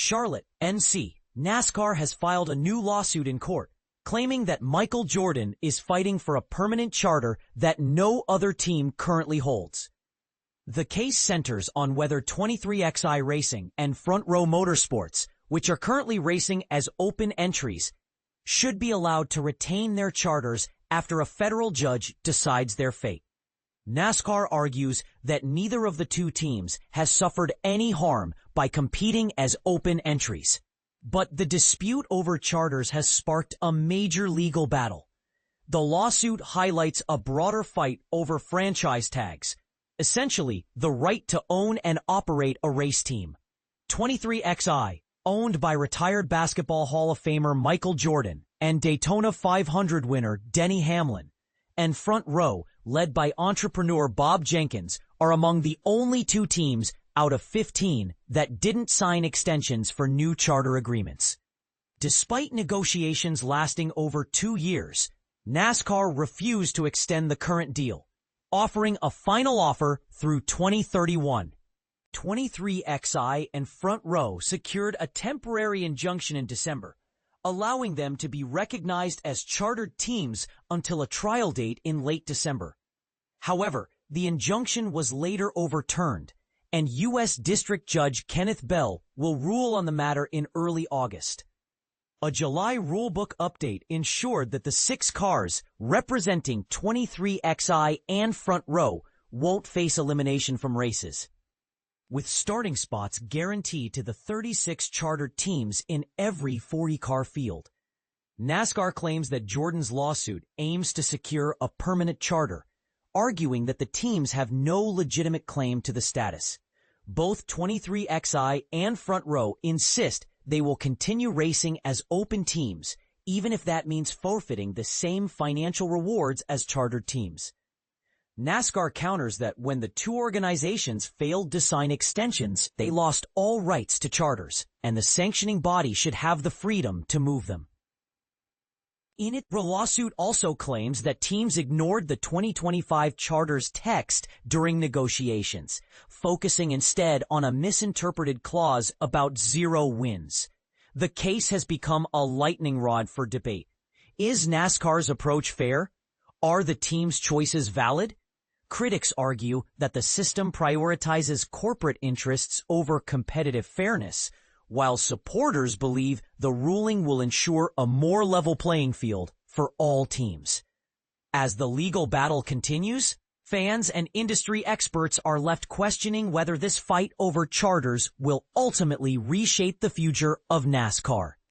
Charlotte, NC, NASCAR has filed a new lawsuit in court, claiming that Michael Jordan is fighting for a permanent charter that no other team currently holds. The case centers on whether 23XI Racing and Front Row Motorsports, which are currently racing as open entries, should be allowed to retain their charters after a federal judge decides their fate. NASCAR argues that neither of the two teams has suffered any harm by competing as open entries. But the dispute over charters has sparked a major legal battle. The lawsuit highlights a broader fight over franchise tags, essentially the right to own and operate a race team. 23XI, owned by retired Basketball Hall of Famer Michael Jordan and Daytona 500 winner Denny Hamlin, and Front Row, led by entrepreneur Bob Jenkins, are among the only two teams out of 15 that didn't sign extensions for new charter agreements. Despite negotiations lasting over 2 years, NASCAR refused to extend the current deal, offering a final offer through 2031. 23XI and Front Row secured a temporary injunction in December, allowing them to be recognized as chartered teams until a trial date in late December. However, the injunction was later overturned, and U.S. District Judge Kenneth Bell will rule on the matter in early August. A July rulebook update ensured that the 6 cars representing 23XI and Front Row won't face elimination from races, with starting spots guaranteed to the 36 chartered teams in every 40-car field. NASCAR claims that Jordan's lawsuit aims to secure a permanent charter, arguing that the teams have no legitimate claim to the status. Both 23XI and Front Row insist they will continue racing as open teams, even if that means forfeiting the same financial rewards as chartered teams. NASCAR counters that when the two organizations failed to sign extensions, they lost all rights to charters, and the sanctioning body should have the freedom to move them. In it, the lawsuit also claims that teams ignored the 2025 charter's text during negotiations, focusing instead on a misinterpreted clause about 0 wins. The case has become a lightning rod for debate. Is NASCAR's approach fair? Are the team's choices valid? Critics argue that the system prioritizes corporate interests over competitive fairness, while supporters believe the ruling will ensure a more level playing field for all teams. As the legal battle continues, fans and industry experts are left questioning whether this fight over charters will ultimately reshape the future of NASCAR.